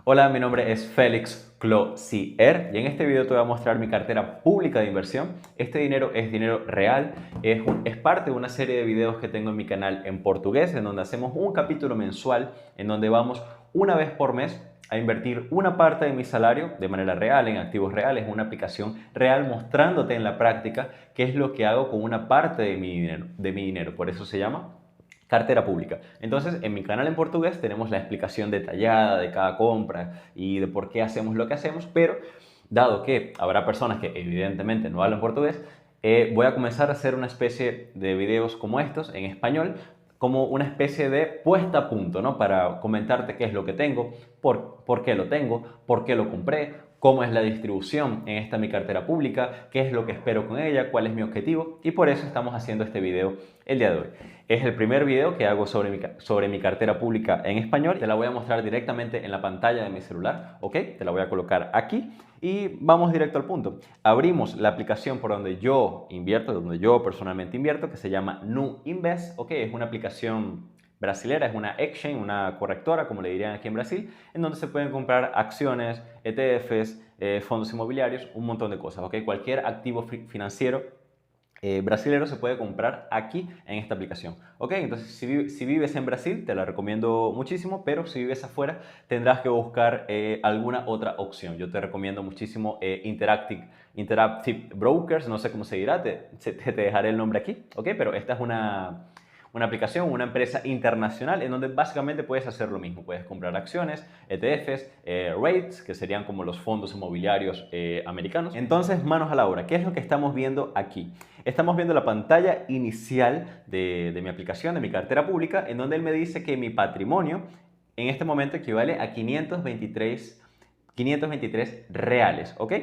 Hola, mi nombre es Félix Closier y en este video te voy a mostrar mi cartera pública de inversión. Este dinero es dinero real, es parte de una serie de videos que tengo en mi canal en portugués, en donde hacemos un capítulo mensual, en donde vamos una vez por mes a invertir una parte de mi salario de manera real, en activos reales, una aplicación real, mostrándote en la práctica qué es lo que hago con una parte de mi dinero. Por eso se llama cartera pública. Entonces, en mi canal en portugués tenemos la explicación detallada de cada compra y de por qué hacemos lo que hacemos, pero dado que habrá personas que evidentemente no hablan portugués, voy a comenzar a hacer una especie de videos como estos en español, como una especie de puesta a punto, ¿no? Para comentarte qué es lo que tengo, por qué lo tengo, por qué lo compré, cómo es la distribución en esta mi cartera pública, qué es lo que espero con ella, cuál es mi objetivo, y por eso estamos haciendo este video el día de hoy. Es el primer video que hago sobre mi cartera pública en español. Te la voy a mostrar directamente en la pantalla de mi celular, ¿ok? Te la voy a colocar aquí y vamos directo al punto. Abrimos la aplicación por donde yo invierto, donde yo personalmente invierto, que se llama NuInvest, ¿ok? Es una aplicación brasilera, es una exchange, una correctora, como le dirían aquí en Brasil, en donde se pueden comprar acciones, ETFs, fondos inmobiliarios, un montón de cosas, ¿ok? Cualquier activo financiero brasilero se puede comprar aquí en esta aplicación. Ok, entonces si vives en Brasil te la recomiendo muchísimo, pero si vives afuera tendrás que buscar alguna otra opción. Yo te recomiendo muchísimo Interactive Brokers, no sé cómo se dirá, te dejaré el nombre aquí, ok, pero esta es una aplicación, una empresa internacional en donde básicamente puedes hacer lo mismo. Puedes comprar acciones, ETFs, REITs, que serían como los fondos inmobiliarios americanos. Entonces, manos a la obra. ¿Qué es lo que estamos viendo aquí? Estamos viendo la pantalla inicial de mi aplicación, de mi cartera pública, en donde él me dice que mi patrimonio en este momento equivale a 523 reales, ¿ok?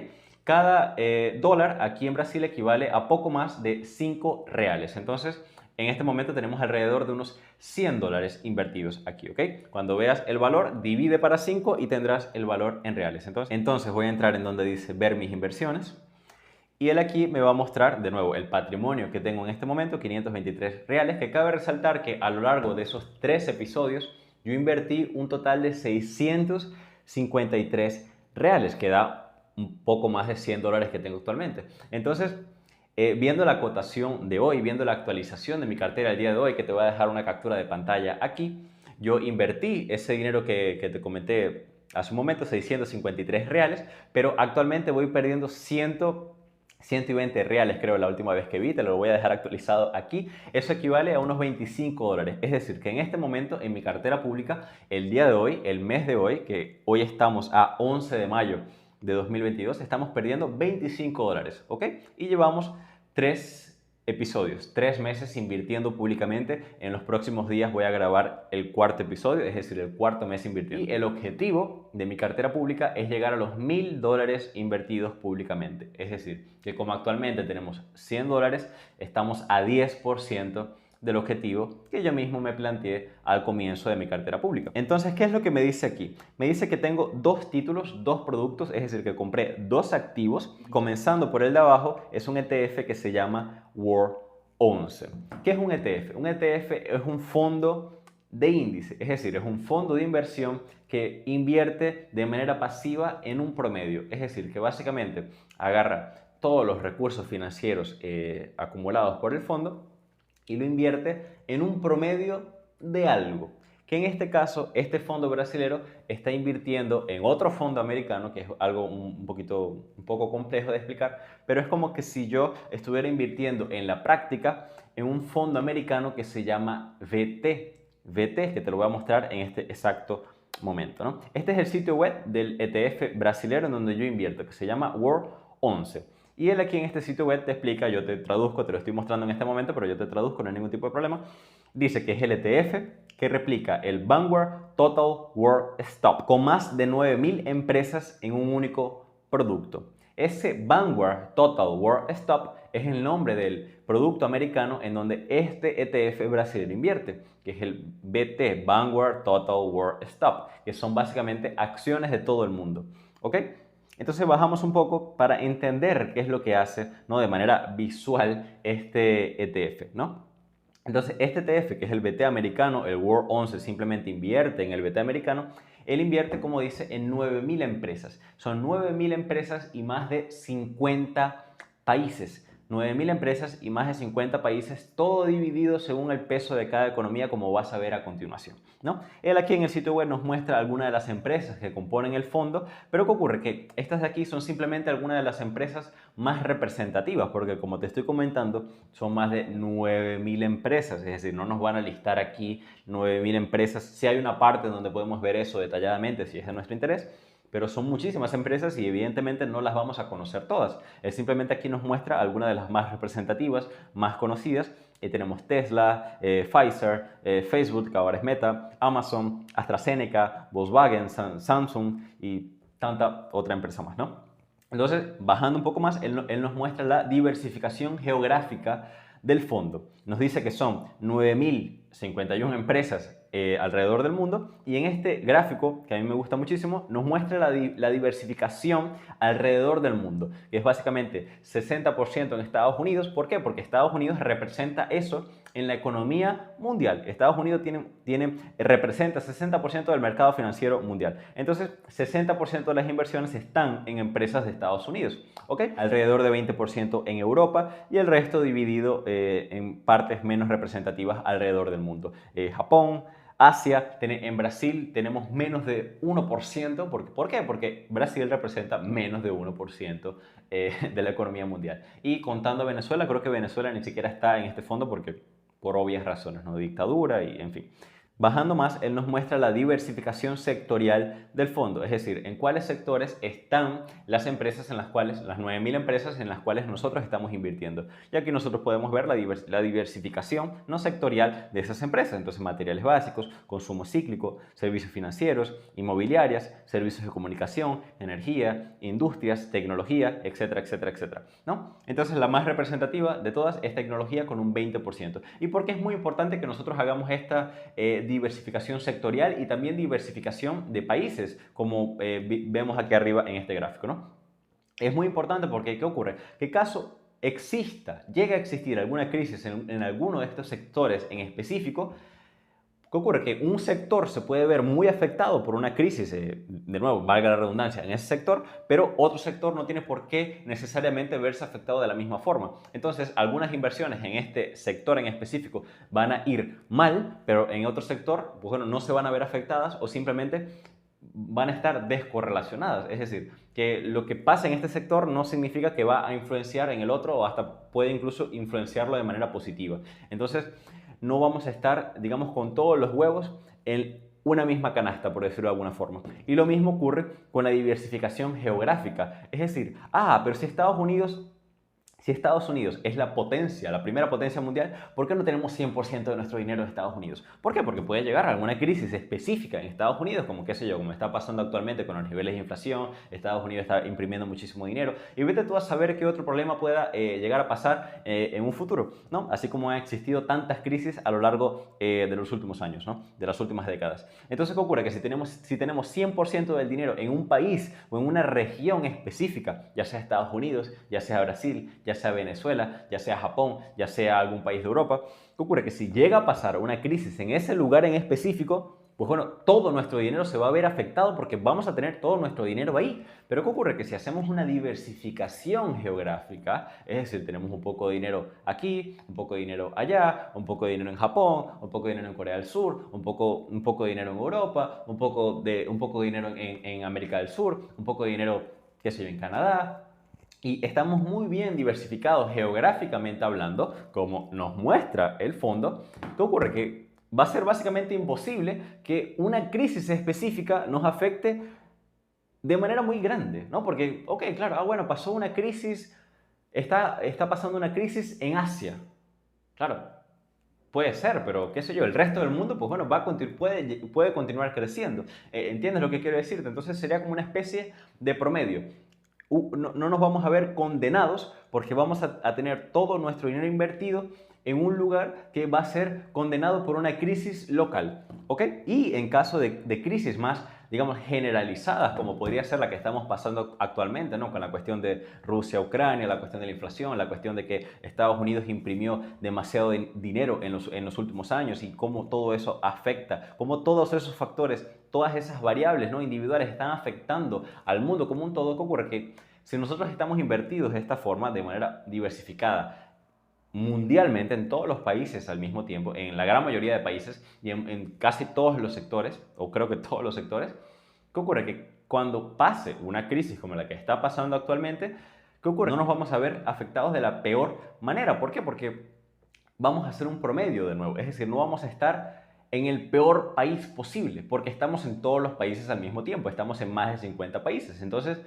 Cada dólar aquí en Brasil equivale a poco más de 5 reales. Entonces, en este momento tenemos alrededor de unos 100 dólares invertidos aquí, ¿ok? Cuando veas el valor, divide para 5 y tendrás el valor en reales. Entonces voy a entrar en donde dice ver mis inversiones. Y él aquí me va a mostrar de nuevo el patrimonio que tengo en este momento, 523 reales, que cabe resaltar que a lo largo de esos 3 episodios yo invertí un total de 653 reales, que da un poco más de 100 dólares que tengo actualmente. Entonces, viendo la cotación de hoy, viendo la actualización de mi cartera el día de hoy, que te voy a dejar una captura de pantalla aquí, yo invertí ese dinero que te comenté hace un momento, 653 reales, pero actualmente voy perdiendo 120 reales, creo, la última vez que vi, te lo voy a dejar actualizado aquí. Eso equivale a unos 25 dólares. Es decir, que en este momento en mi cartera pública, el día de hoy, el mes de hoy, que hoy estamos a 11 de mayo de 2022, estamos perdiendo 25 dólares, ¿ok? Y llevamos 3 meses invirtiendo públicamente. En los próximos días voy a grabar el cuarto episodio, es decir, el cuarto mes invirtiendo. Y el objetivo de mi cartera pública es llegar a los 1000 dólares invertidos públicamente. Es decir, que como actualmente tenemos 100 dólares, estamos a 10% del objetivo que yo mismo me planteé al comienzo de mi cartera pública. Entonces, ¿qué es lo que me dice aquí? Me dice que tengo 2 títulos, 2 productos, es decir, que compré 2 activos. Comenzando por el de abajo, es un ETF que se llama World 11. ¿Qué es un ETF? Un ETF es un fondo de índice, es decir, es un fondo de inversión que invierte de manera pasiva en un promedio, es decir, que básicamente agarra todos los recursos financieros acumulados por el fondo y lo invierte en un promedio de algo. Que en este caso, este fondo brasilero está invirtiendo en otro fondo americano, que es algo un poco complejo de explicar, pero es como que si yo estuviera invirtiendo en la práctica en un fondo americano que se llama VT. VT, que te lo voy a mostrar en este exacto momento, ¿no? Este es el sitio web del ETF brasilero en donde yo invierto, que se llama World 11. Y él aquí en este sitio web te explica, yo te traduzco, te lo estoy mostrando en este momento, pero yo te traduzco, no hay ningún tipo de problema. Dice que es el ETF que replica el Vanguard Total World Stop, con más de 9000 empresas en un único producto. Ese Vanguard Total World Stop es el nombre del producto americano en donde este ETF brasileño invierte, que es el BT, Vanguard Total World Stop, que son básicamente acciones de todo el mundo. ¿Ok? Entonces bajamos un poco para entender qué es lo que hace, ¿no? De manera visual este ETF, ¿no? Entonces este ETF, que es el BT americano, el World 11 simplemente invierte en el BT americano, él invierte, como dice, en 9.000 empresas. Son 9.000 empresas y más de 50 países. 9.000 empresas y más de 50 países, todo dividido según el peso de cada economía, como vas a ver a continuación, ¿no? Él aquí en el sitio web nos muestra algunas de las empresas que componen el fondo, pero ¿qué ocurre? Que estas de aquí son simplemente algunas de las empresas más representativas, porque como te estoy comentando, son más de 9.000 empresas, es decir, no nos van a listar aquí 9.000 empresas. Si hay una parte donde podemos ver eso detalladamente, si es de nuestro interés, pero son muchísimas empresas y evidentemente no las vamos a conocer todas. Él simplemente aquí nos muestra algunas de las más representativas, más conocidas. Tenemos Tesla, Pfizer, Facebook, que ahora es Meta, Amazon, AstraZeneca, Volkswagen, Samsung y tanta otra empresa más, ¿no? Entonces, bajando un poco más, él nos muestra la diversificación geográfica del fondo. Nos dice que son 9.051 empresas alrededor del mundo, y en este gráfico, que a mí me gusta muchísimo, nos muestra la diversificación alrededor del mundo, que es básicamente 60% en Estados Unidos. ¿Por qué? Porque Estados Unidos representa eso en la economía mundial. Estados Unidos representa 60% del mercado financiero mundial. Entonces, 60% de las inversiones están en empresas de Estados Unidos, ¿ok? Alrededor de 20% en Europa y el resto dividido en partes menos representativas alrededor del mundo. Japón, Asia, en Brasil tenemos menos de 1%. ¿Por qué? Porque Brasil representa menos de 1% de la economía mundial. Y contando Venezuela, creo que Venezuela ni siquiera está en este fondo porque por obvias razones, ¿no? Dictadura y en fin. Bajando más, él nos muestra la diversificación sectorial del fondo, es decir, en cuáles sectores están las empresas en las cuales, las 9.000 empresas en las cuales nosotros estamos invirtiendo. Y aquí nosotros podemos ver la diversificación no sectorial de esas empresas. Entonces, materiales básicos, consumo cíclico, servicios financieros, inmobiliarias, servicios de comunicación, energía, industrias, tecnología, etcétera, etcétera, etcétera, ¿no? Entonces, la más representativa de todas es tecnología con un 20%. ¿Y por qué es muy importante que nosotros hagamos esta diversificación sectorial y también diversificación de países, como vemos aquí arriba en este gráfico, ¿no? Es muy importante porque, ¿qué ocurre? Que caso llegue a existir alguna crisis en alguno de estos sectores en específico, ¿qué ocurre? Que un sector se puede ver muy afectado por una crisis, de nuevo, valga la redundancia, en ese sector, pero otro sector no tiene por qué necesariamente verse afectado de la misma forma. Entonces, algunas inversiones en este sector en específico van a ir mal, pero en otro sector, pues bueno, no se van a ver afectadas o simplemente van a estar descorrelacionadas. Es decir, que lo que pasa en este sector no significa que va a influenciar en el otro o hasta puede incluso influenciarlo de manera positiva. Entonces, no vamos a estar, digamos, con todos los huevos en una misma canasta, por decirlo de alguna forma. Y lo mismo ocurre con la diversificación geográfica. Es decir, pero si Estados Unidos es la potencia, la primera potencia mundial, ¿por qué no tenemos 100% de nuestro dinero en Estados Unidos? ¿Por qué? Porque puede llegar a alguna crisis específica en Estados Unidos, como qué sé yo, como está pasando actualmente con los niveles de inflación. Estados Unidos está imprimiendo muchísimo dinero y vete tú a saber qué otro problema pueda llegar a pasar en un futuro, ¿no? Así como han existido tantas crisis a lo largo de los últimos años, ¿no? De las últimas décadas. Entonces, ¿qué ocurre? Que si tenemos 100% del dinero en un país o en una región específica, ya sea Estados Unidos, ya sea Brasil, ya sea Venezuela, ya sea Japón, ya sea algún país de Europa, ¿qué ocurre? Que si llega a pasar una crisis en ese lugar en específico, pues bueno, todo nuestro dinero se va a ver afectado porque vamos a tener todo nuestro dinero ahí. Pero ¿qué ocurre? Que si hacemos una diversificación geográfica, es decir, tenemos un poco de dinero aquí, un poco de dinero allá, un poco de dinero en Japón, un poco de dinero en Corea del Sur, un poco de dinero en Europa, un poco de dinero en América del Sur, un poco de dinero, qué sé yo, en Canadá, y estamos muy bien diversificados geográficamente hablando, como nos muestra el fondo, ¿qué ocurre? Que va a ser básicamente imposible que una crisis específica nos afecte de manera muy grande, ¿no? Porque, ok, claro, bueno, pasó una crisis, está pasando una crisis en Asia. Claro, puede ser, pero qué sé yo, el resto del mundo, pues bueno, puede continuar creciendo. ¿Entiendes lo que quiero decirte? Entonces sería como una especie de promedio. No nos vamos a ver condenados porque vamos a tener todo nuestro dinero invertido en un lugar que va a ser condenado por una crisis local, ¿ok? Y en caso de crisis más digamos, generalizadas, como podría ser la que estamos pasando actualmente, ¿no? Con la cuestión de Rusia-Ucrania, la cuestión de la inflación, la cuestión de que Estados Unidos imprimió demasiado dinero en los últimos años y cómo todo eso afecta, cómo todos esos factores, todas esas variables, ¿no? individuales están afectando al mundo como un todo. ¿Qué ocurre? Que si nosotros estamos invertidos de esta forma, de manera diversificada, mundialmente en todos los países al mismo tiempo, en la gran mayoría de países y en casi todos los sectores, o creo que todos los sectores, ¿qué ocurre? Que cuando pase una crisis como la que está pasando actualmente, ¿qué ocurre? No nos vamos a ver afectados de la peor manera. ¿Por qué? Porque vamos a hacer un promedio de nuevo, es decir, no vamos a estar en el peor país posible, porque estamos en todos los países al mismo tiempo, estamos en más de 50 países. Entonces,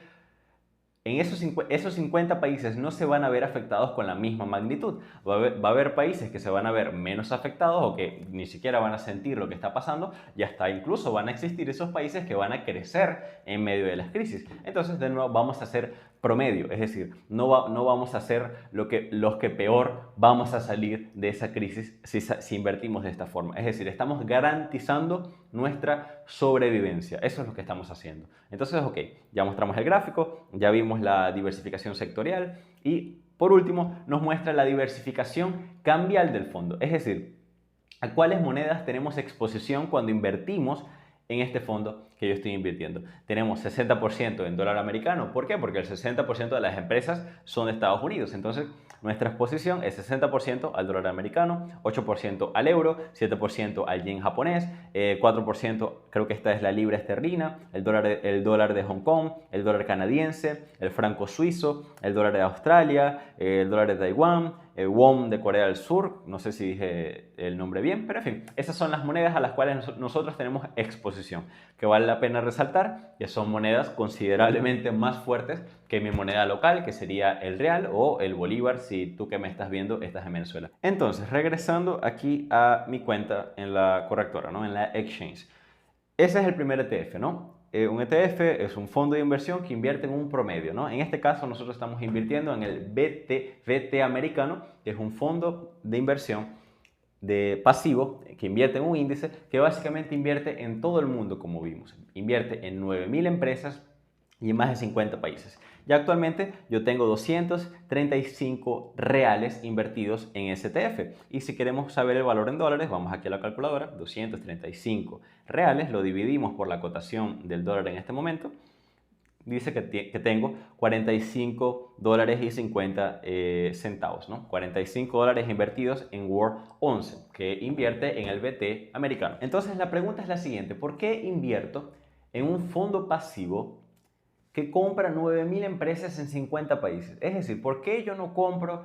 en esos 50 países no se van a ver afectados con la misma magnitud. Va a haber países que se van a ver menos afectados o que ni siquiera van a sentir lo que está pasando, y hasta incluso van a existir esos países que van a crecer en medio de las crisis. Entonces, de nuevo, vamos a hacer promedio, es decir, no vamos a hacer los que peor vamos a salir de esa crisis si invertimos de esta forma. Es decir, estamos garantizando nuestra sobrevivencia. Eso es lo que estamos haciendo. Entonces, ok, ya mostramos el gráfico, ya vimos la diversificación sectorial y por último nos muestra la diversificación cambial del fondo. Es decir, a cuáles monedas tenemos exposición cuando invertimos en este fondo que yo estoy invirtiendo. Tenemos 60% en dólar americano. ¿Por qué? Porque el 60% de las empresas son de Estados Unidos. Entonces, nuestra exposición es 60% al dólar americano, 8% al euro, 7% al yen japonés, 4% creo que esta es la libra esterlina, el dólar de Hong Kong, el dólar canadiense, el franco suizo, el dólar de Australia, el dólar de Taiwán, el won de Corea del Sur, no sé si dije el nombre bien, pero en fin, esas son las monedas a las cuales nosotros tenemos exposición, que vale la pena resaltar que son monedas considerablemente más fuertes que mi moneda local, que sería el real o el bolívar, si tú que me estás viendo estás en Venezuela. Entonces, regresando aquí a mi cuenta en la correctora, ¿no? En la exchange. Ese es el primer ETF, ¿no? Un ETF es un fondo de inversión que invierte en un promedio, ¿no? En este caso nosotros estamos invirtiendo en el VT americano, que es un fondo de inversión de pasivo que invierte en un índice que básicamente invierte en todo el mundo, como vimos. Invierte en 9.000 empresas y en más de 50 países. Ya actualmente yo tengo 235 reales invertidos en ese ETF. Y si queremos saber el valor en dólares, vamos aquí a la calculadora. 235 reales, lo dividimos por la cotación del dólar en este momento. Dice que tengo 45 dólares y 50 centavos, ¿no? 45 dólares invertidos en World 11, que invierte en el BT americano. Entonces la pregunta es la siguiente: ¿por qué invierto en un fondo pasivo que compra 9.000 empresas en 50 países? Es decir, ¿por qué yo no compro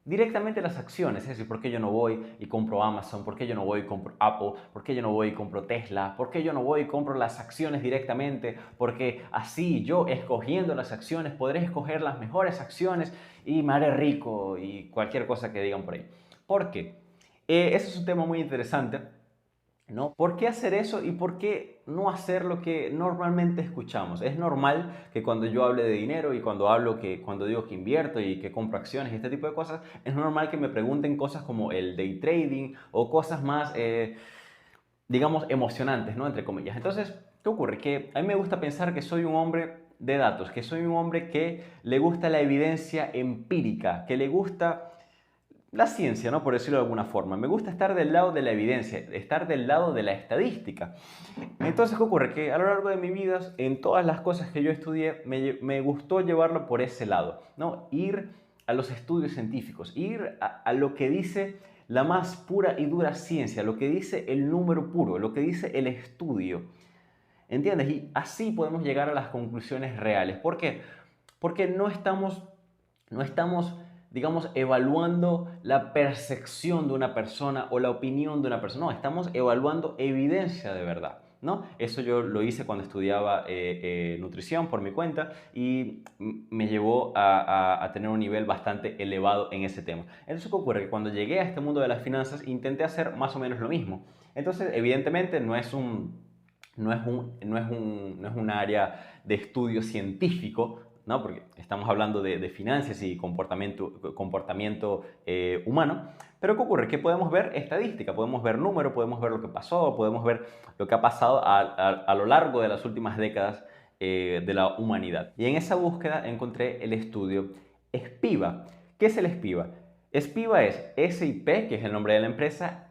directamente las acciones? Es decir, ¿por qué yo no voy y compro Amazon? ¿Por qué yo no voy y compro Apple? ¿Por qué yo no voy y compro Tesla? ¿Por qué yo no voy y compro las acciones directamente? Porque así yo, escogiendo las acciones, podré escoger las mejores acciones y me haré rico y cualquier cosa que digan por ahí. ¿Por qué? Ese es un tema muy interesante, ¿no? ¿Por qué hacer eso y por qué no hacer lo que normalmente escuchamos? Es normal que cuando yo hable de dinero y cuando digo que invierto y que compro acciones y este tipo de cosas, es normal que me pregunten cosas como el day trading o cosas más, digamos, emocionantes, ¿no? Entre comillas. Entonces, ¿qué ocurre? Que a mí me gusta pensar que soy un hombre de datos, que soy un hombre que le gusta la evidencia empírica, que le gusta la ciencia, ¿no? Por decirlo de alguna forma. Me gusta estar del lado de la evidencia, estar del lado de la estadística. Entonces, ¿qué ocurre? Que a lo largo de mi vida, en todas las cosas que yo estudié, me gustó llevarlo por ese lado, ¿no? Ir a los estudios científicos, ir a lo que dice la más pura y dura ciencia, lo que dice el número puro, lo que dice el estudio. ¿Entiendes? Y así podemos llegar a las conclusiones reales. ¿Por qué? Porque no estamos, digamos, evaluando la percepción de una persona o la opinión de una persona. No, estamos evaluando evidencia de verdad, ¿no? Eso yo lo hice cuando estudiaba nutrición por mi cuenta y me llevó a tener un nivel bastante elevado en ese tema. Entonces, ¿qué ocurre? Que cuando llegué a este mundo de las finanzas intenté hacer más o menos lo mismo. Entonces, evidentemente no es un área de estudio científico, ¿no? Porque estamos hablando de finanzas y comportamiento humano. Pero ¿qué ocurre? Que podemos ver estadística, podemos ver números, podemos ver lo que pasó, podemos ver lo que ha pasado a lo largo de las últimas décadas de la humanidad. Y en esa búsqueda encontré el estudio SPIVA. ¿Qué es el SPIVA? SPIVA es SIP, que es el nombre de la empresa,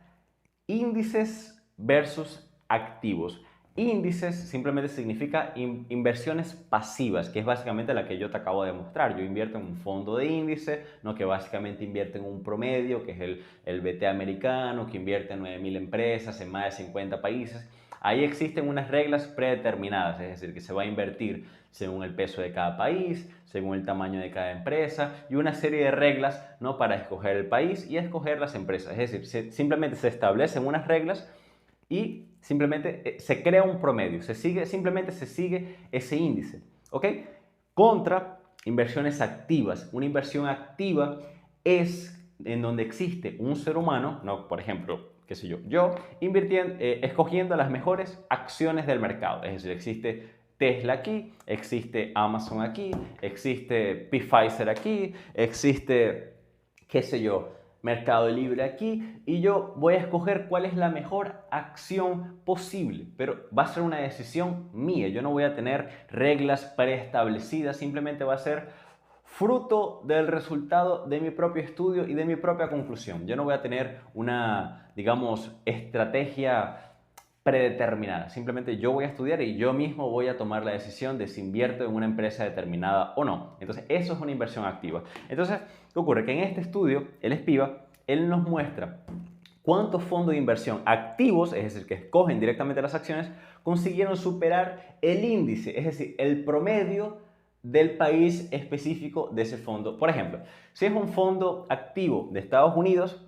índices versus activos. Índices simplemente significa inversiones pasivas, que es básicamente la que yo te acabo de mostrar. Yo invierto en un fondo de índice, ¿no? Que básicamente invierte en un promedio, que es el BT americano, que invierte en 9.000 empresas en más de 50 países. Ahí existen unas reglas predeterminadas, es decir, que se va a invertir según el peso de cada país, según el tamaño de cada empresa y una serie de reglas, ¿no? Para escoger el país y escoger las empresas. Es decir, simplemente se establecen unas reglas y simplemente se crea un promedio, simplemente se sigue ese índice, ¿ok? Contra inversiones activas. Una inversión activa es en donde existe un ser humano, ¿no? Por ejemplo, qué sé yo invirtiendo, escogiendo las mejores acciones del mercado. Es decir, existe Tesla aquí, existe Amazon aquí, existe Pfizer aquí, existe, qué sé yo, Mercado Libre aquí, y yo voy a escoger cuál es la mejor acción posible, pero va a ser una decisión mía. Yo no voy a tener reglas preestablecidas, simplemente va a ser fruto del resultado de mi propio estudio y de mi propia conclusión. Yo no voy a tener una, digamos, estrategia predeterminada. Simplemente yo voy a estudiar y yo mismo voy a tomar la decisión de si invierto en una empresa determinada o no. Entonces, eso es una inversión activa. Entonces, ¿qué ocurre? Que en este estudio, el SPIVA, él nos muestra cuántos fondos de inversión activos, es decir, que escogen directamente las acciones, consiguieron superar el índice, es decir, el promedio del país específico de ese fondo. Por ejemplo, si es un fondo activo de Estados Unidos,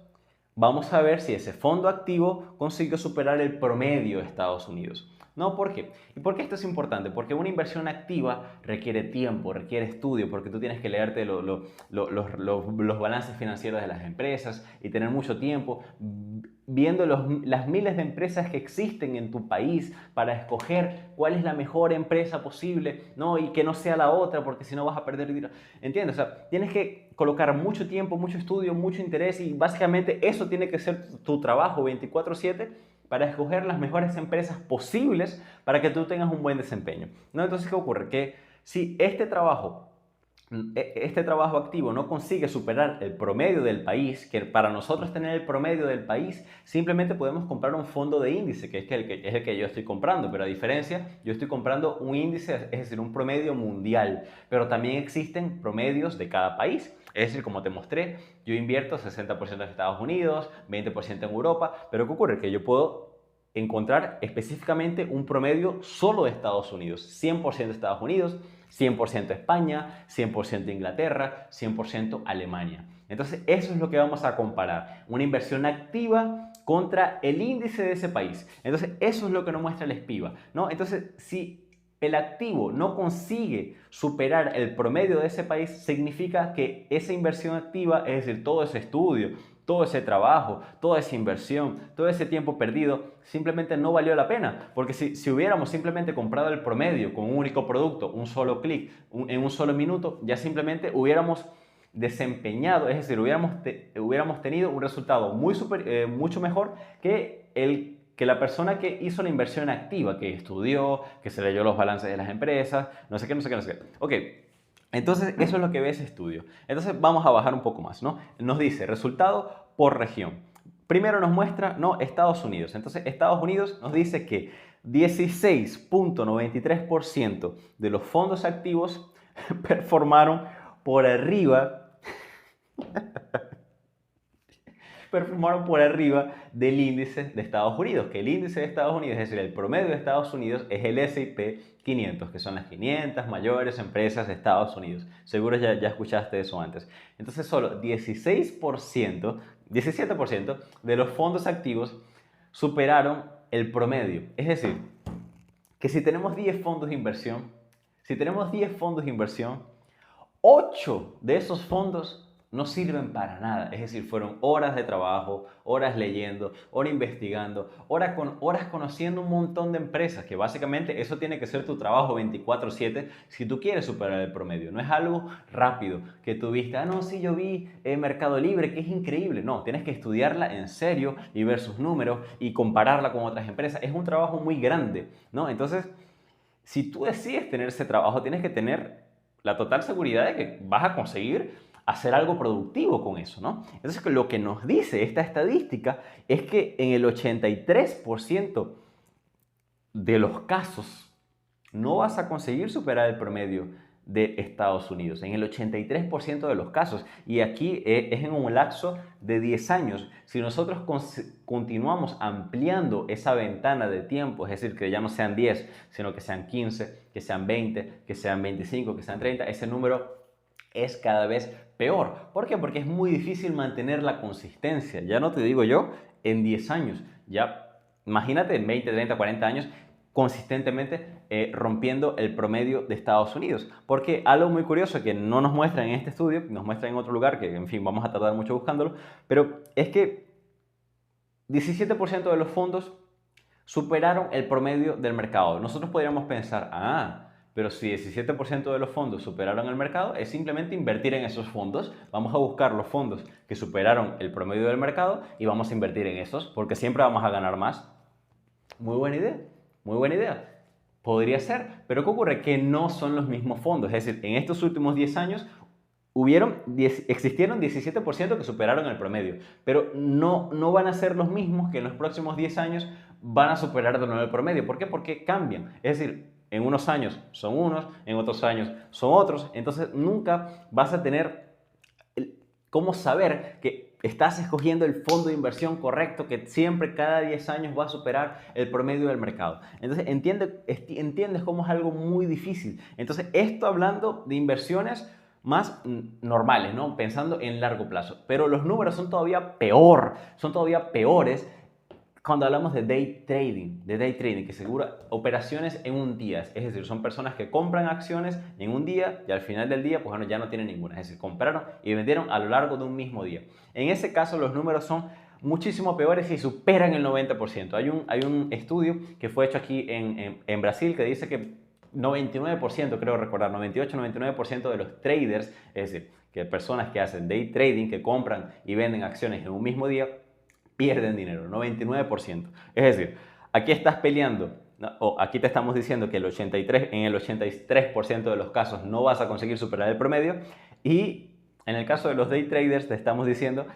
vamos a ver si ese fondo activo consiguió superar el promedio de Estados Unidos. ¿No? ¿Por qué? ¿Y por qué esto es importante? Porque una inversión activa requiere tiempo, requiere estudio, porque tú tienes que leerte los balances financieros de las empresas y tener mucho tiempo viendo las miles de empresas que existen en tu país para escoger cuál es la mejor empresa posible, ¿no? Y que no sea la otra, porque si no vas a perder dinero. ¿Entiendes? O sea, tienes que colocar mucho tiempo, mucho estudio, mucho interés y básicamente eso tiene que ser tu trabajo 24/7 para escoger las mejores empresas posibles para que tú tengas un buen desempeño, ¿no? Entonces, ¿qué ocurre? Que si este trabajo activo no consigue superar el promedio del país, que para nosotros tener el promedio del país, simplemente podemos comprar un fondo de índice, que es el que yo estoy comprando, pero a diferencia, yo estoy comprando un índice, es decir, un promedio mundial, pero también existen promedios de cada país. Es decir, como te mostré, yo invierto 60% en Estados Unidos, 20% en Europa, pero ¿qué ocurre? Que yo puedo encontrar específicamente un promedio solo de Estados Unidos, 100% Estados Unidos, 100% España, 100% Inglaterra, 100% Alemania. Entonces, eso es lo que vamos a comparar, una inversión activa contra el índice de ese país. Entonces, eso es lo que nos muestra el SPIVA, ¿no? Entonces, si el activo no consigue superar el promedio de ese país, significa que esa inversión activa, es decir, todo ese estudio, todo ese trabajo, toda esa inversión, todo ese tiempo perdido, simplemente no valió la pena. Porque si hubiéramos simplemente comprado el promedio con un único producto, un solo clic, en un solo minuto, ya simplemente hubiéramos desempeñado, es decir, hubiéramos tenido un resultado mucho mejor que la persona que hizo la inversión activa, que estudió, que se leyó los balances de las empresas, no sé qué, no sé qué, no sé qué. Ok, entonces eso es lo que ve ese estudio. Entonces vamos a bajar un poco más, ¿no? Nos dice resultado por región. Primero nos muestra, ¿no? Estados Unidos. Entonces Estados Unidos nos dice que 16.93% de los fondos activos performaron por arriba del índice de Estados Unidos, que el índice de Estados Unidos, es decir, el promedio de Estados Unidos es el S&P 500, que son las 500 mayores empresas de Estados Unidos. Seguro ya escuchaste eso antes. Entonces, solo 17% de los fondos activos superaron el promedio. Es decir, que si tenemos 10 fondos de inversión, 8 de esos fondos no sirven para nada. Es decir, fueron horas de trabajo, horas leyendo, horas investigando, horas conociendo un montón de empresas, que básicamente eso tiene que ser tu trabajo 24/7 si tú quieres superar el promedio. No es algo rápido que tú viste, no, sí, yo vi Mercado Libre, que es increíble. No, tienes que estudiarla en serio y ver sus números y compararla con otras empresas. Es un trabajo muy grande, ¿no? Entonces, si tú decides tener ese trabajo, tienes que tener la total seguridad de que vas a conseguir hacer algo productivo con eso, ¿no? Entonces, lo que nos dice esta estadística es que en el 83% de los casos no vas a conseguir superar el promedio de Estados Unidos, en el 83% de los casos, y aquí es en un lapso de 10 años. Si nosotros continuamos ampliando esa ventana de tiempo, es decir, que ya no sean 10, sino que sean 15, que sean 20, que sean 25, que sean 30, ese número es cada vez peor. ¿Por qué? Porque es muy difícil mantener la consistencia. Ya no te digo yo en 10 años, ya imagínate en 20, 30, 40 años consistentemente rompiendo el promedio de Estados Unidos. Porque algo muy curioso que no nos muestra en este estudio, nos muestra en otro lugar, que en fin vamos a tardar mucho buscándolo, pero es que 17% de los fondos superaron el promedio del mercado. Nosotros podríamos pensar, pero si 17% de los fondos superaron el mercado, es simplemente invertir en esos fondos. Vamos a buscar los fondos que superaron el promedio del mercado y vamos a invertir en esos, porque siempre vamos a ganar más. Muy buena idea, muy buena idea. Podría ser, pero ¿qué ocurre? Que no son los mismos fondos. Es decir, en estos últimos 10 años existieron 17% que superaron el promedio, pero no van a ser los mismos que en los próximos 10 años van a superar de nuevo el promedio. ¿Por qué? Porque cambian. Es decir, en unos años son unos, en otros años son otros. Entonces nunca vas a tener cómo saber que estás escogiendo el fondo de inversión correcto, que siempre cada 10 años va a superar el promedio del mercado. Entonces entiendes cómo es algo muy difícil. Entonces esto hablando de inversiones más normales, ¿no? Pensando en largo plazo. Pero los números son todavía peores cuando hablamos de day trading, que asegura operaciones en un día. Es decir, son personas que compran acciones en un día y al final del día, pues bueno, ya no tienen ninguna. Es decir, compraron y vendieron a lo largo de un mismo día. En ese caso, los números son muchísimo peores y superan el 90%. Hay un estudio que fue hecho aquí en Brasil que dice que 99%, creo recordar, 98-99% de los traders, es decir, que personas que hacen day trading, que compran y venden acciones en un mismo día, pierden dinero, 99%. Es decir, aquí estás peleando, ¿no? O aquí te estamos diciendo que en el 83% de los casos no vas a conseguir superar el promedio, y en el caso de los day traders te estamos diciendo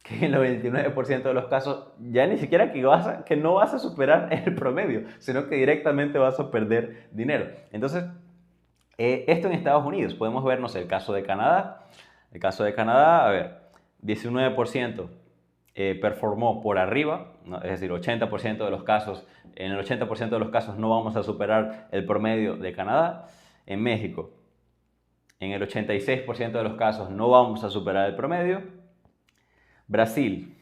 que en el 99% de los casos ya ni siquiera que no vas a superar el promedio, sino que directamente vas a perder dinero. Entonces, esto en Estados Unidos, podemos vernos el caso de Canadá. El caso de Canadá, a ver, 19% performó por arriba, ¿no? Es decir, 80% de los casos, en el 80% de los casos no vamos a superar el promedio de Canadá. En México, en el 86% de los casos no vamos a superar el promedio. Brasil,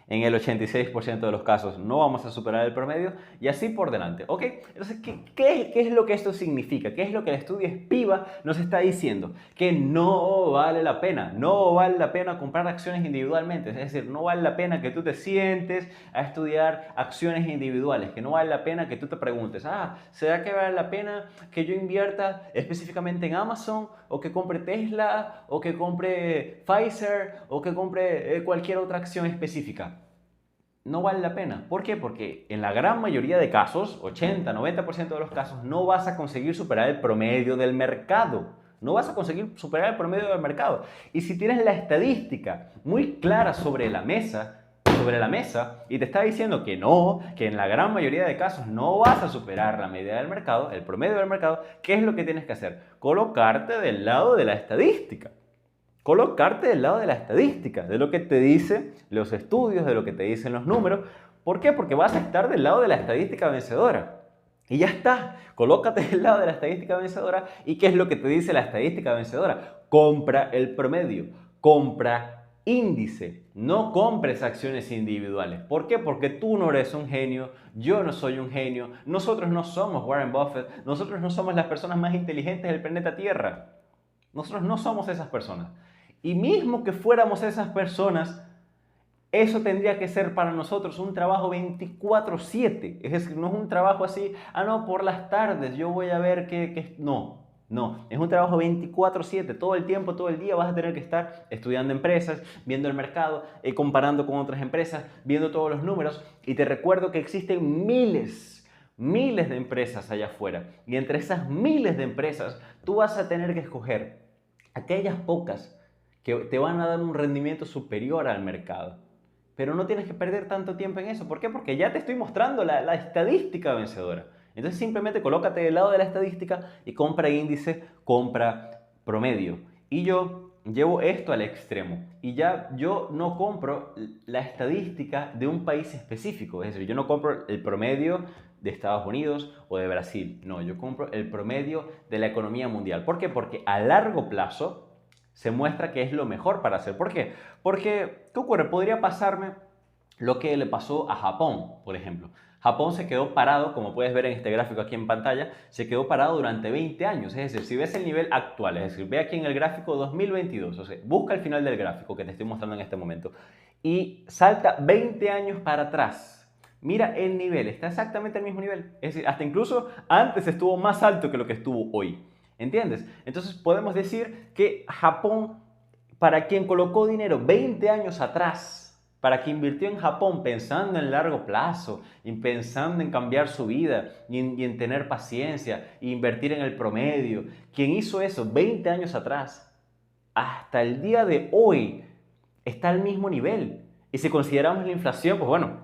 en el 86% de los casos no vamos a superar el promedio, y así por delante, ¿ok? Entonces, ¿qué es lo que esto significa? ¿Qué es lo que el estudio SPIVA nos está diciendo? Que no vale la pena comprar acciones individualmente. Es decir, no vale la pena que tú te sientes a estudiar acciones individuales, que no vale la pena que tú te preguntes, ¿será que vale la pena que yo invierta específicamente en Amazon, o que compre Tesla, o que compre Pfizer, o que compre cualquier otra acción específica? No vale la pena. ¿Por qué? Porque en la gran mayoría de casos, 80-90% de los casos, no vas a conseguir superar el promedio del mercado. No vas a conseguir superar el promedio del mercado. Y si tienes la estadística muy clara sobre la mesa, y te está diciendo que no, que en la gran mayoría de casos no vas a superar la media del mercado, el promedio del mercado, ¿qué es lo que tienes que hacer? Colocarte del lado de la estadística. Colocarte del lado de la estadística, de lo que te dicen los estudios, de lo que te dicen los números. ¿Por qué? Porque vas a estar del lado de la estadística vencedora. Y ya está, colócate del lado de la estadística vencedora. ¿Y qué es lo que te dice la estadística vencedora? Compra el promedio, compra índice, no compres acciones individuales. ¿Por qué? Porque tú no eres un genio, yo no soy un genio, nosotros no somos Warren Buffett, nosotros no somos las personas más inteligentes del planeta Tierra. Nosotros no somos esas personas. Y mismo que fuéramos esas personas, eso tendría que ser para nosotros un trabajo 24/7. Es decir, no es un trabajo así, no, por las tardes yo voy a ver qué. No, no. Es un trabajo 24/7. Todo el tiempo, todo el día vas a tener que estar estudiando empresas, viendo el mercado, comparando con otras empresas, viendo todos los números. Y te recuerdo que existen miles de empresas allá afuera. Y entre esas miles de empresas, tú vas a tener que escoger aquellas pocas que te van a dar un rendimiento superior al mercado. Pero no tienes que perder tanto tiempo en eso. ¿Por qué? Porque ya te estoy mostrando la estadística vencedora. Entonces simplemente colócate del lado de la estadística y compra índice, compra promedio. Y yo llevo esto al extremo. Y ya yo no compro la estadística de un país específico. Es decir, yo no compro el promedio de Estados Unidos o de Brasil. No, yo compro el promedio de la economía mundial. ¿Por qué? Porque a largo plazo se muestra que es lo mejor para hacer. ¿Por qué? Porque, ¿qué ocurre? Podría pasarme lo que le pasó a Japón, por ejemplo. Japón se quedó parado, como puedes ver en este gráfico aquí en pantalla, se quedó parado durante 20 años. Es decir, si ves el nivel actual, es decir, ve aquí en el gráfico 2022, o sea, busca el final del gráfico que te estoy mostrando en este momento y salta 20 años para atrás. Mira el nivel, está exactamente al mismo nivel. Es decir, hasta incluso antes estuvo más alto que lo que estuvo hoy. ¿Entiendes? Entonces podemos decir que Japón, para quien colocó dinero 20 años atrás, para quien invirtió en Japón pensando en largo plazo, y pensando en cambiar su vida y en tener paciencia, e invertir en el promedio, quien hizo eso 20 años atrás, hasta el día de hoy está al mismo nivel. Y si consideramos la inflación, pues bueno,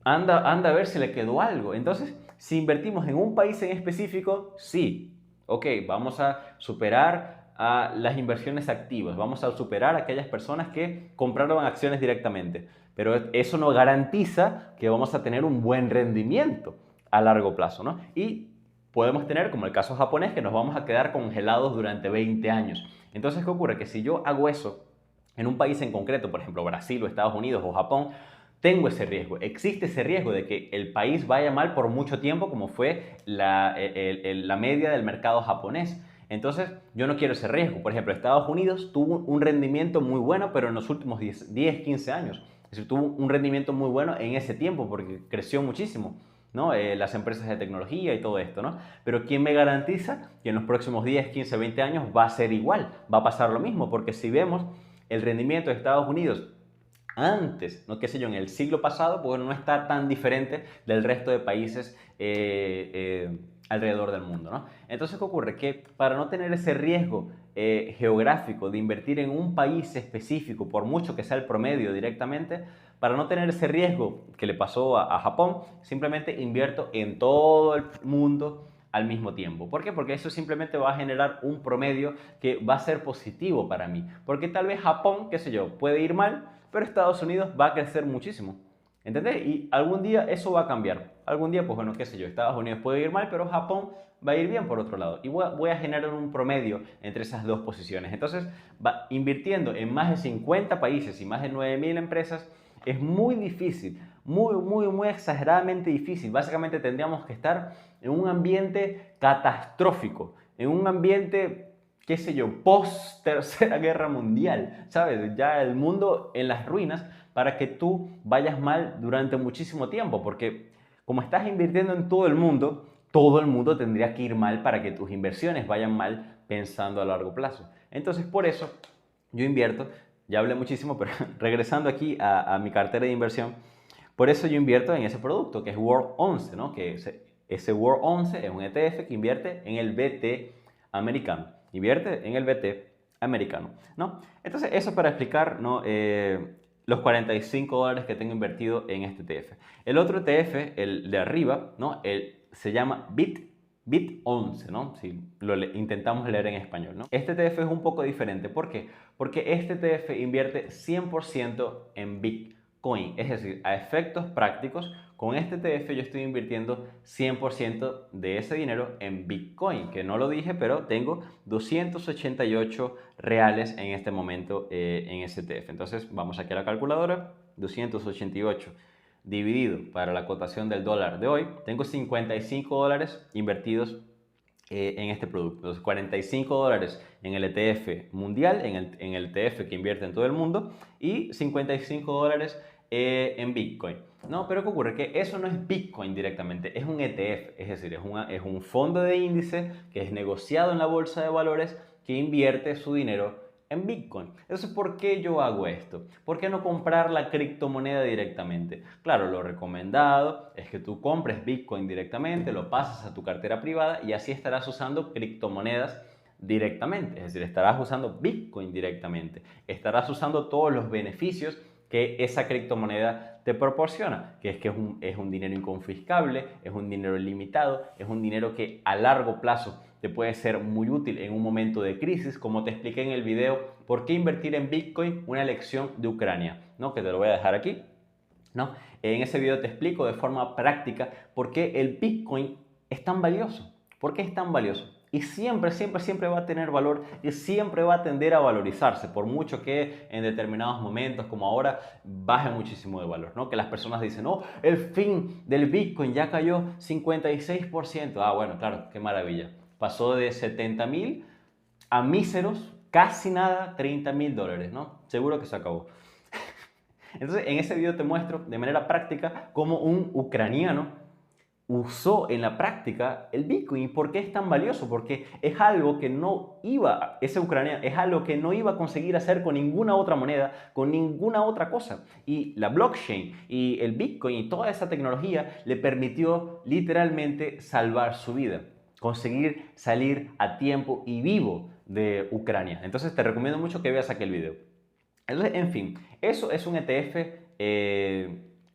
anda a ver si le quedó algo. Entonces, si invertimos en un país en específico, sí, ok, vamos a superar a las inversiones activas, vamos a superar a aquellas personas que compraron acciones directamente, pero eso no garantiza que vamos a tener un buen rendimiento a largo plazo, ¿no? Y podemos tener, como el caso japonés, que nos vamos a quedar congelados durante 20 años. Entonces, ¿qué ocurre? Que si yo hago eso en un país en concreto, por ejemplo, Brasil o Estados Unidos o Japón, tengo ese riesgo. Existe ese riesgo de que el país vaya mal por mucho tiempo, como fue la media del mercado japonés. Entonces, yo no quiero ese riesgo. Por ejemplo, Estados Unidos tuvo un rendimiento muy bueno, pero en los últimos 10 15 años. Es decir, tuvo un rendimiento muy bueno en ese tiempo porque creció muchísimo, ¿no? Las empresas de tecnología y todo esto, ¿no? Pero ¿quién me garantiza que en los próximos 10 15 20 años va a ser igual? Va a pasar lo mismo, porque si vemos el rendimiento de Estados Unidos antes, no qué sé yo, en el siglo pasado, pues no está tan diferente del resto de países alrededor del mundo, ¿no? Entonces, ¿qué ocurre? Que para no tener ese riesgo geográfico de invertir en un país específico, por mucho que sea el promedio directamente, para no tener ese riesgo que le pasó a Japón, simplemente invierto en todo el mundo al mismo tiempo. ¿Por qué? Porque eso simplemente va a generar un promedio que va a ser positivo para mí. Porque tal vez Japón, qué sé yo, puede ir mal, pero Estados Unidos va a crecer muchísimo. ¿Entendés? Y algún día eso va a cambiar. Algún día, pues bueno, qué sé yo, Estados Unidos puede ir mal, pero Japón va a ir bien por otro lado. Y voy a generar un promedio entre esas dos posiciones. Entonces, invirtiendo en más de 50 países y más de 9.000 empresas, es muy difícil, muy exageradamente difícil. Básicamente tendríamos que estar en un ambiente catastrófico, en un ambiente, qué sé yo, post Tercera Guerra Mundial, ¿sabes? Ya el mundo en las ruinas para que tú vayas mal durante muchísimo tiempo, porque como estás invirtiendo en todo el mundo tendría que ir mal para que tus inversiones vayan mal pensando a largo plazo. Entonces, por eso yo invierto, ya hablé muchísimo, pero regresando aquí a mi cartera de inversión, por eso yo invierto en ese producto, que es World 11, ¿no? Que ese World 11 es un ETF que invierte en el BT americano. Invierte en el BT americano, ¿no? Entonces, eso para explicar, ¿no? Los $45 que tengo invertido en este ETF. El otro ETF, el de arriba, ¿no? Se llama BIT 11, ¿no? Si lo intentamos leer en español, ¿no? Este ETF es un poco diferente. ¿Por qué? Porque este ETF invierte 100% en Bitcoin. Es decir, a efectos prácticos, con este ETF yo estoy invirtiendo 100% de ese dinero en Bitcoin, que no lo dije, pero tengo 288 reales en este momento en ese ETF. Entonces, vamos aquí a la calculadora, 288 dividido para la cotación del dólar de hoy, tengo $55 invertidos en este producto. Entonces, $45 en el ETF mundial, en el ETF que invierte en todo el mundo, y $55 en Bitcoin. No, pero ¿qué ocurre? Que eso no es Bitcoin directamente, es un ETF, es decir, es un fondo de índice que es negociado en la bolsa de valores que invierte su dinero en Bitcoin. Entonces, ¿por qué yo hago esto? ¿Por qué no comprar la criptomoneda directamente? Claro, lo recomendado es que tú compres Bitcoin directamente, lo pases a tu cartera privada y así estarás usando criptomonedas directamente. Es decir, estarás usando Bitcoin directamente. Estarás usando todos los beneficios que esa criptomoneda te proporciona, que es un dinero inconfiscable, es un dinero limitado, es un dinero que a largo plazo te puede ser muy útil en un momento de crisis, como te expliqué en el video ¿Por qué invertir en Bitcoin? Una lección de Ucrania, ¿no? Que te lo voy a dejar aquí, ¿no? En ese video te explico de forma práctica por qué el Bitcoin es tan valioso. ¿Por qué es tan valioso? Y siempre, siempre, siempre va a tener valor y siempre va a tender a valorizarse, por mucho que en determinados momentos, como ahora, baje muchísimo de valor, ¿no? Que las personas dicen, no, el fin del Bitcoin ya cayó 56%. Ah, bueno, claro, qué maravilla. Pasó de 70.000 a míseros, casi nada, $30.000, ¿no? Seguro que se acabó. Entonces, en ese video te muestro de manera práctica cómo un ucraniano usó en la práctica el Bitcoin. ¿Por qué es tan valioso? Porque es algo que no iba, ese ucraniano, es algo que no iba a conseguir hacer con ninguna otra moneda, con ninguna otra cosa. Y la blockchain y el Bitcoin y toda esa tecnología le permitió literalmente salvar su vida, conseguir salir a tiempo y vivo de Ucrania. Entonces te recomiendo mucho que veas aquel video. Entonces, en fin, eso es un ETF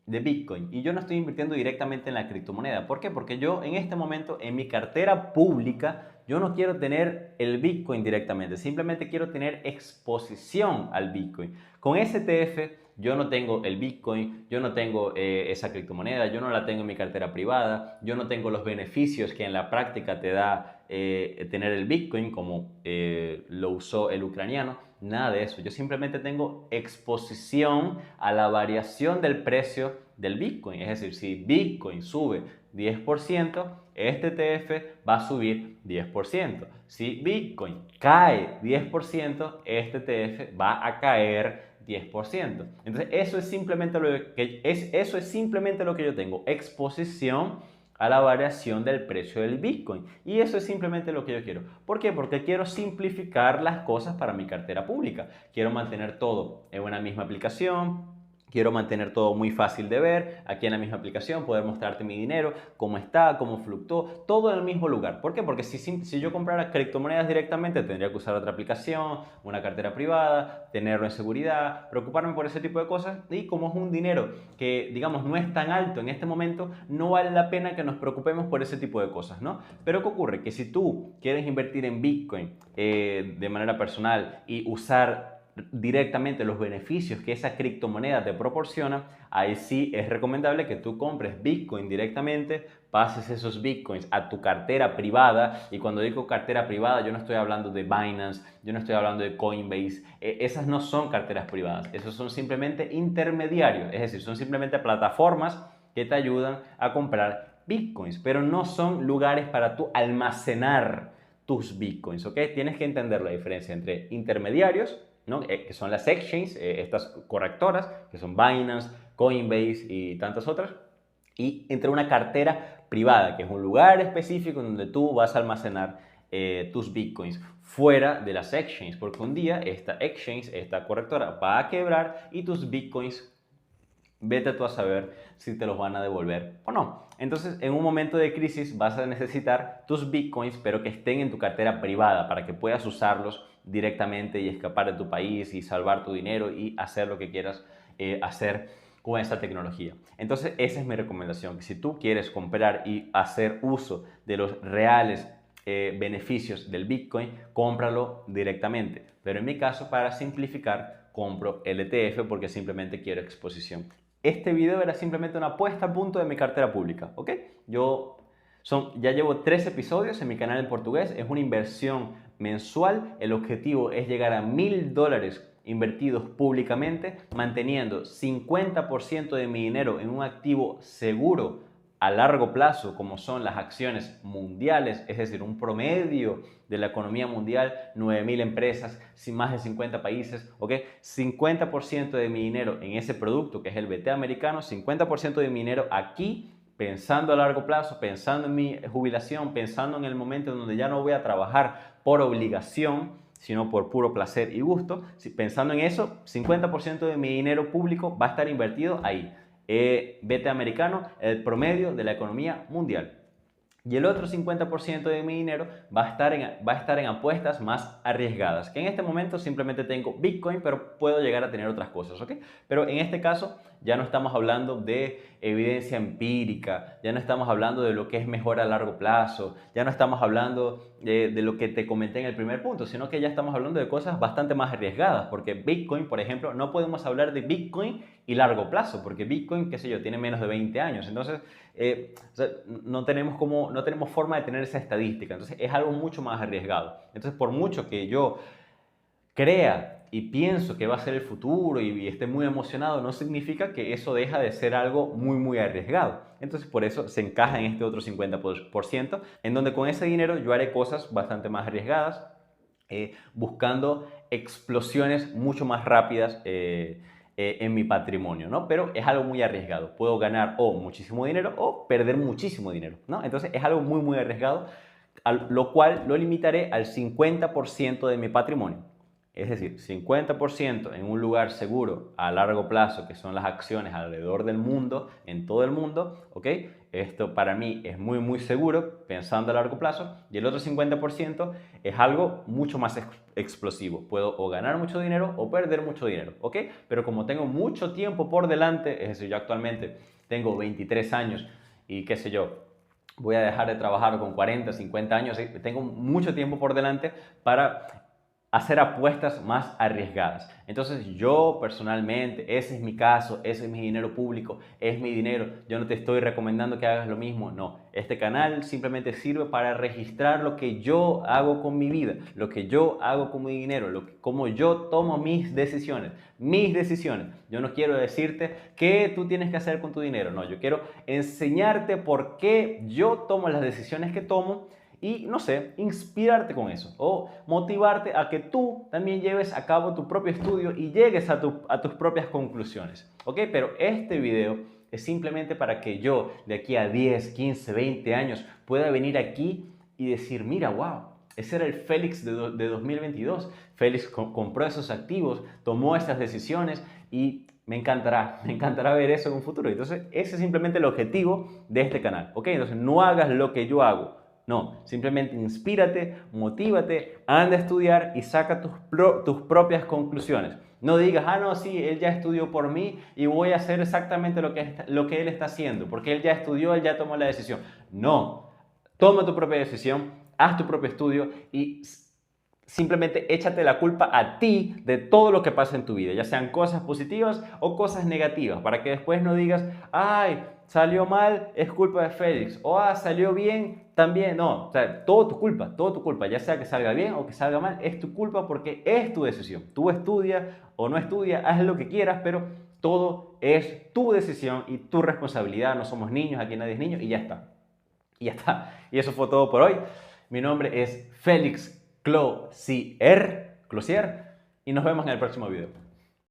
de Bitcoin y yo no estoy invirtiendo directamente en la criptomoneda. ¿Por qué? Porque yo en este momento en mi cartera pública yo no quiero tener el Bitcoin directamente, simplemente quiero tener exposición al Bitcoin. Con ese ETF yo no tengo el Bitcoin, yo no tengo esa criptomoneda, yo no la tengo en mi cartera privada, yo no tengo los beneficios que en la práctica te da tener el Bitcoin como lo usó el ucraniano. Nada de eso. Yo simplemente tengo exposición a la variación del precio del Bitcoin. Es decir, si Bitcoin sube 10%, este ETF va a subir 10%. Si Bitcoin cae 10%, este ETF va a caer 10%. Entonces, eso es simplemente lo que yo tengo. Exposición a la variación del precio del Bitcoin. Y eso es simplemente lo que yo quiero. ¿Por qué? Porque quiero simplificar las cosas para mi cartera pública. Quiero mantener todo en una misma aplicación. Quiero mantener todo muy fácil de ver, aquí en la misma aplicación, poder mostrarte mi dinero, cómo está, cómo fluctuó, todo en el mismo lugar. ¿Por qué? Porque si yo comprara criptomonedas directamente, tendría que usar otra aplicación, una cartera privada, tenerlo en seguridad, preocuparme por ese tipo de cosas. Y como es un dinero que, digamos, no es tan alto en este momento, no vale la pena que nos preocupemos por ese tipo de cosas, ¿no? Pero ¿qué ocurre? Que si tú quieres invertir en Bitcoin de manera personal y usar directamente los beneficios que esa criptomoneda te proporciona, ahí sí es recomendable que tú compres Bitcoin directamente, pases esos Bitcoins a tu cartera privada. Y cuando digo cartera privada, yo no estoy hablando de Binance, yo no estoy hablando de Coinbase, esas no son carteras privadas, esos son simplemente intermediarios, es decir, son simplemente plataformas que te ayudan a comprar Bitcoins, pero no son lugares para tú almacenar tus Bitcoins, ¿ok? Tienes que entender la diferencia entre intermediarios, ¿no? Que son las exchanges, estas correctoras, que son Binance, Coinbase y tantas otras, y entre una cartera privada, que es un lugar específico en donde tú vas a almacenar tus Bitcoins fuera de las exchanges, porque un día esta exchange, esta correctora va a quebrar y tus Bitcoins, vete tú a saber si te los van a devolver o no. Entonces, en un momento de crisis vas a necesitar tus Bitcoins, pero que estén en tu cartera privada para que puedas usarlos directamente y escapar de tu país y salvar tu dinero y hacer lo que quieras hacer con esa tecnología. Entonces, esa es mi recomendación, que si tú quieres comprar y hacer uso de los reales beneficios del Bitcoin, cómpralo directamente. Pero en mi caso, para simplificar, compro el ETF porque simplemente quiero exposición. Este video era simplemente una puesta a punto de mi cartera pública, ¿ok? Ya llevo 3 episodios en mi canal en portugués, es una inversión mensual, el objetivo es llegar a $1.000 invertidos públicamente, manteniendo 50% de mi dinero en un activo seguro a largo plazo, como son las acciones mundiales, es decir, un promedio de la economía mundial, 9.000 empresas, más de 50 países, ¿ok? 50% de mi dinero en ese producto, que es el BT americano, 50% de mi dinero aquí, pensando a largo plazo, pensando en mi jubilación, pensando en el momento en donde ya no voy a trabajar por obligación, sino por puro placer y gusto. Pensando en eso, 50% de mi dinero público va a estar invertido ahí. BT americano, el promedio de la economía mundial. Y el otro 50% de mi dinero va a estar en apuestas más arriesgadas, que en este momento simplemente tengo Bitcoin, pero puedo llegar a tener otras cosas, ¿ok? Pero en este caso ya no estamos hablando de evidencia empírica, ya no estamos hablando de lo que es mejor a largo plazo, ya no estamos hablando de lo que te comenté en el primer punto, sino que ya estamos hablando de cosas bastante más arriesgadas, porque Bitcoin, por ejemplo, no podemos hablar de Bitcoin y largo plazo, porque Bitcoin, qué sé yo, tiene menos de 20 años, entonces o sea, no tenemos forma de tener esa estadística, entonces es algo mucho más arriesgado. Entonces, por mucho que yo crea y pienso que va a ser el futuro y esté muy emocionado, no significa que eso deja de ser algo muy arriesgado. Entonces, por eso se encaja en este otro 50%, en donde con ese dinero yo haré cosas bastante más arriesgadas, buscando explosiones mucho más rápidas en mi patrimonio, ¿no? Pero es algo muy arriesgado. Puedo ganar o muchísimo dinero o perder muchísimo dinero, ¿no? Entonces es algo muy arriesgado, lo cual lo limitaré al 50% de mi patrimonio. Es decir, 50% en un lugar seguro a largo plazo, que son las acciones alrededor del mundo, en todo el mundo, ¿ok? Esto para mí es muy seguro, pensando a largo plazo, y el otro 50% es algo mucho más explosivo. Puedo o ganar mucho dinero o perder mucho dinero, ¿ok? Pero como tengo mucho tiempo por delante, es decir, yo actualmente tengo 23 años y qué sé yo, voy a dejar de trabajar con 40, 50 años, tengo mucho tiempo por delante para hacer apuestas más arriesgadas. Entonces yo personalmente, ese es mi caso, ese es mi dinero público, es mi dinero, yo no te estoy recomendando que hagas lo mismo, no. Este canal simplemente sirve para registrar lo que yo hago con mi vida, lo que yo hago con mi dinero, cómo yo tomo mis decisiones, mis decisiones. Yo no quiero decirte qué tú tienes que hacer con tu dinero, no, yo quiero enseñarte por qué yo tomo las decisiones que tomo y, no sé, inspirarte con eso o motivarte a que tú también lleves a cabo tu propio estudio y llegues a tus propias conclusiones, ¿ok? Pero este video es simplemente para que yo de aquí a 10, 15, 20 años pueda venir aquí y decir, mira, wow, ese era el Félix de 2022. Félix compró esos activos, tomó esas decisiones y me encantará ver eso en un futuro. Entonces, ese es simplemente el objetivo de este canal, ¿ok? Entonces, no hagas lo que yo hago. No, simplemente inspírate, motívate, anda a estudiar y saca tus propias conclusiones. No digas, ah, no, sí, él ya estudió por mí y voy a hacer exactamente lo que él está haciendo, porque él ya estudió, él ya tomó la decisión. No, toma tu propia decisión, haz tu propio estudio y simplemente échate la culpa a ti de todo lo que pasa en tu vida, ya sean cosas positivas o cosas negativas, para que después no digas, ay, salió mal, es culpa de Félix, o salió bien, también, no, o sea, todo tu culpa, ya sea que salga bien o que salga mal, es tu culpa porque es tu decisión. Tú estudia o no estudia, haz lo que quieras, pero todo es tu decisión y tu responsabilidad, no somos niños, aquí nadie es niño y ya está. Y ya está. Y eso fue todo por hoy. Mi nombre es Félix Closier y nos vemos en el próximo video.